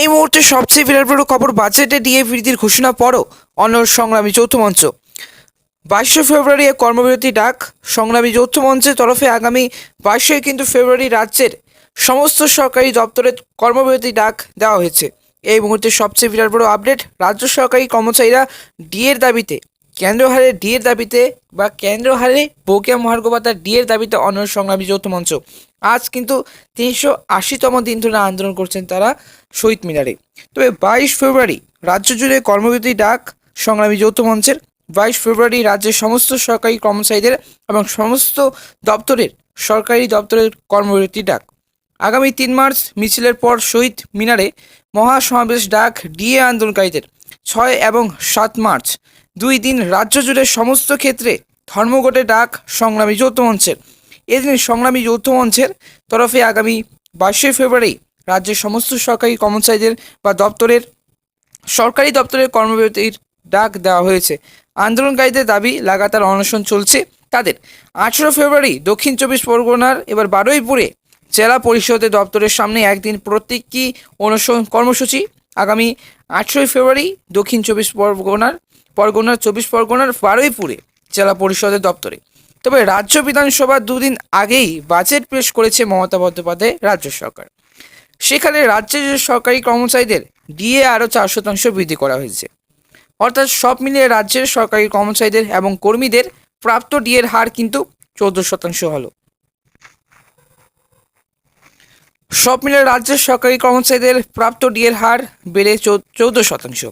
এই মুহূর্তে সবচেয়ে বিরাট বড় খবর, বাজেটে ডিএ বৃদ্ধির ঘোষণা পরও অনড় সংগ্রামী যৌথ মঞ্চ। 22শে ফেব্রুয়ারি কর্মবিরতি ডাক সংগ্রামী যৌথ মঞ্চের তরফে। আগামী 22শে কিন্তু ফেব্রুয়ারি রাজ্যের সমস্ত সরকারি দপ্তরে কর্মবিরতি ডাক দেওয়া হয়েছে। এই মুহূর্তে সবচেয়ে বিরাট বড় আপডেট, রাজ্য সরকারি কর্মচারীরা ডিএর দাবিতে, কেন্দ্র হারে ডিএর দাবিতে বা কেন্দ্র হারে বকেয়া মহার্ঘ ভাতার ডিএর দাবিতে অনড় সংগ্রামী যৌথ মঞ্চ আজ কিন্তু 380তম দিন ধরে আন্দোলন করছেন তারা শহীদ মিনারে। তবে 22 ফেব্রুয়ারি রাজ্য জুড়ে কর্মবিরতি ডাক সংগ্রামী যৌথ মঞ্চের। 22 ফেব্রুয়ারি রাজ্যের সমস্ত সরকারি কর্মচারীদের এবং সমস্ত সরকারি দপ্তরের কর্মবিরতি ডাক। আগামী 3 মার্চ মিছিলের পর শহীদ মিনারে মহাসমাবেশ ডাক ডিএ আন্দোলনকারীদের। 6 এবং 7 মার্চ 2 দিন রাজ্য জুড়ে সমস্ত ক্ষেত্রে ধর্মঘটে ডাক সংগ্রামী যৌথ মঞ্চের। এদিন সংগ্রামী যৌথ মঞ্চের তরফে আগামী 22শে ফেব্রুয়ারি রাজ্যের সমস্ত সরকারি কর্মচারীদের বা সরকারি দপ্তরের কর্মবিরতির ডাক দেওয়া হয়েছে। আন্দোলনকারীদের দাবি, লাগাতার অনশন চলছে তাদের। 18 ফেব্রুয়ারি দক্ষিণ 24 পরগনার বারুইপুরে জেলা পরিষদের দপ্তরের সামনে একদিন প্রতীকী অনশন কর্মসূচি। আগামী 18 ফেব্রুয়ারি দক্ষিণ 24 পরগনার বারুইপুরে জেলা পরিষদের দপ্তরে। তবে রাজ্য বিধানসভা 2 দিন আগেই বাজেট পেশ করেছে মমতা বন্দ্যোপাধ্যায় রাজ্য সরকার। সেখানে রাজ্যের সরকারি কর্মচারীদের ডিএ আরও 4% বৃদ্ধি করা হয়েছে। অর্থাৎ সব মিলিয়ে রাজ্যের সরকারি কর্মচারীদের এবং কর্মীদের প্রাপ্ত ডিএর হার কিন্তু 14% হলো। সব মিলে রাজ্যের সরকারি কর্মচারীদের প্রাপ্ত ডিএর হার বেড়ে 14%,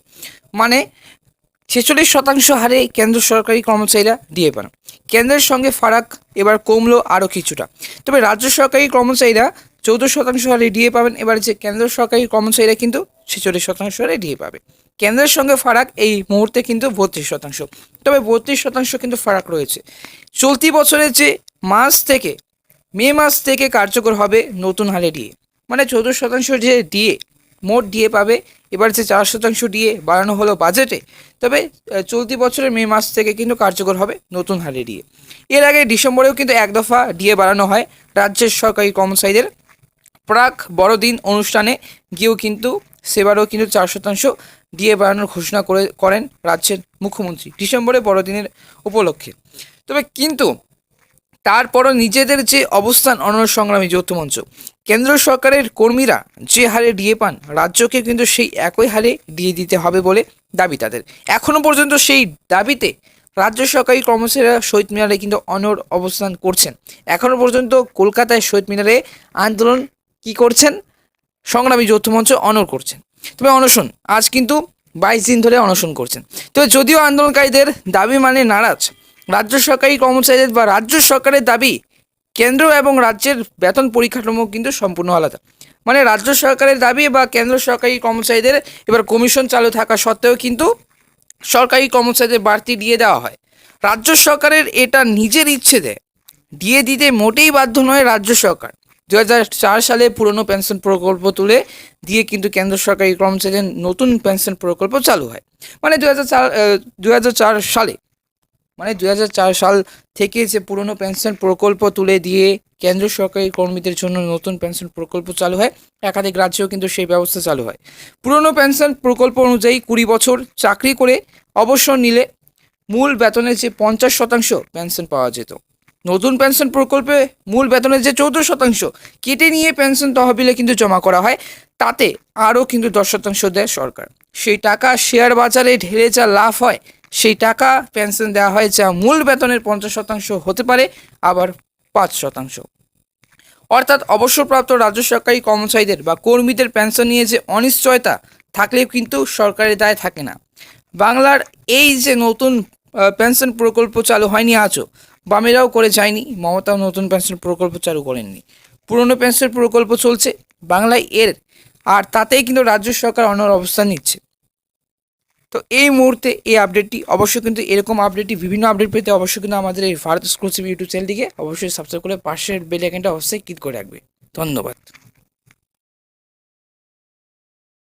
মানে 46% হারে কেন্দ্র সরকারি কর্মচারীরা ডিএ পান। কেন্দ্রের সঙ্গে ফারাক এবার কমলো আরও কিছুটা। তবে রাজ্য সরকারি কর্মচারীরা 14% হারে ডিএ পাবেন। এবার যে কেন্দ্র সরকারি কর্মচারীরা কিন্তু 46% হারে ডিএ পাবে। কেন্দ্রের সঙ্গে ফারাক এই মুহূর্তে কিন্তু 32%। তবে 32% কিন্তু ফারাক রয়েছে। চলতি বছরের যে মে মাস থেকে কার্যকর হবে নতুন হারে ডিএ, মানে 14% যে ডিএ মোট ডিএ পাবে। এবার যে 4% ডিএ বাড়ানো হলো বাজেটে, তবে চলতি বছরের মে মাস থেকে কিন্তু কার্যকর হবে নতুন হারে ডিএ। এর আগে ডিসেম্বরেও কিন্তু এক দফা ডিএ বাড়ানো হয় রাজ্যের সরকারি কর্মচারীদের। প্রাক বড়দিন অনুষ্ঠানে গিয়েও কিন্তু সেবারও কিন্তু 4% ডিএ বাড়ানোর ঘোষণা করেন রাজ্যের মুখ্যমন্ত্রী ডিসেম্বরে বড়দিনের উপলক্ষে। তবে কিন্তু তারপরও নিজেদের যে অবস্থান অনড় সংগ্রামী যৌথ মঞ্চ, কেন্দ্র সরকারের কর্মীরা যে হারে ডিএ পান রাজ্যকে কিন্তু সেই একই হারে ডিএ দিতে হবে বলে দাবি তাদের। এখনও পর্যন্ত সেই দাবিতে রাজ্য সরকারি কর্মচারীরা শহীদ মিনারে কিন্তু অনড় অবস্থান করছেন। এখনও পর্যন্ত কলকাতায় শহীদ মিনারে আন্দোলন কি করছেন, সংগ্রামী যৌথ মঞ্চ অনড় করছেন। তবে অনশন আজ কিন্তু 22 দিন ধরে অনশন করছেন। তবে যদিও আন্দোলনকারীদের দাবি মানে নারাজ রাজ্য সরকারি কর্মচারীদের বা রাজ্য সরকারের দাবি, কেন্দ্র এবং রাজ্যের বেতন পরিকাঠামো কিন্তু সম্পূর্ণ আলাদা। মানে রাজ্য সরকারের দাবি বা কেন্দ্র সরকারি কর্মচারীদের এবার কমিশন চালু থাকা সত্ত্বেও কিন্তু সরকারি কর্মচারীদের বাড়তি ডিএ দেওয়া হয়। রাজ্য সরকারের এটা নিজের ইচ্ছে দেয়, ডিএ দিতে মোটেই বাধ্য নয় রাজ্য সরকার। 2004 সালে পুরনো পেনশন প্রকল্প তুলে দিয়ে কিন্তু কেন্দ্র সরকারি কর্মচারীদের নতুন পেনশন প্রকল্প চালু হয়। মানে 2004 সালে, মানে 2004 সাল থেকে যে পুরনো পেনশন প্রকল্প তুলে দিয়ে কেন্দ্র সরকারি কর্মীদের জন্য নতুন পেনশন প্রকল্প চালু হয়। একাধিক রাজ্যেও কিন্তু সেই ব্যবস্থা চালু হয়। পুরনো পেনশন প্রকল্প অনুযায়ী 20 বছর চাকরি করে অবসর নিলে মূল বেতনের যে 50% পেনশন পাওয়া যেত। নতুন পেনশন প্রকল্পে মূল বেতনের যে 14% কেটে নিয়ে পেনশন তহবিলে কিন্তু জমা করা হয়, তাতে আরও কিন্তু 10% দেয় সরকার। সেই টাকা শেয়ার বাজারে ঢেলে যা লাভ হয় সেই টাকা পেনশন দেওয়া হয়, যা মূল বেতনের 50% হতে পারে, আবার 5%। অর্থাৎ অবসরপ্রাপ্ত রাজ্য সরকারি কর্মচারীদের বা কর্মীদের পেনশন নিয়ে যে অনিশ্চয়তা থাকলেও কিন্তু সরকারের দায় থাকে না। বাংলার এই যে নতুন পেনশন প্রকল্প চালু হয়নি আজও, বামেরাও করে যায়নি, মমতাও নতুন পেনশন প্রকল্প চালু করেননি। পুরনো পেনশন প্রকল্প চলছে বাংলায় আর তাতেই কিন্তু রাজ্য সরকার অনড় অবস্থান নিচ্ছে। তো এই মুহূর্তে এই আপডেটটি, অবশ্যই কিন্তু এরকম আপডেটটি বিভিন্ন আপডেট পেতে অবশ্যই কিন্তু আমাদের এই ভারত এক্সক্লুসিভ ইউটিউব চ্যানেলটিকে অবশ্যই সাবস্ক্রাইব করে পাশের বেল আইকনটা অবশ্যই ক্লিক করে রাখবে। ধন্যবাদ।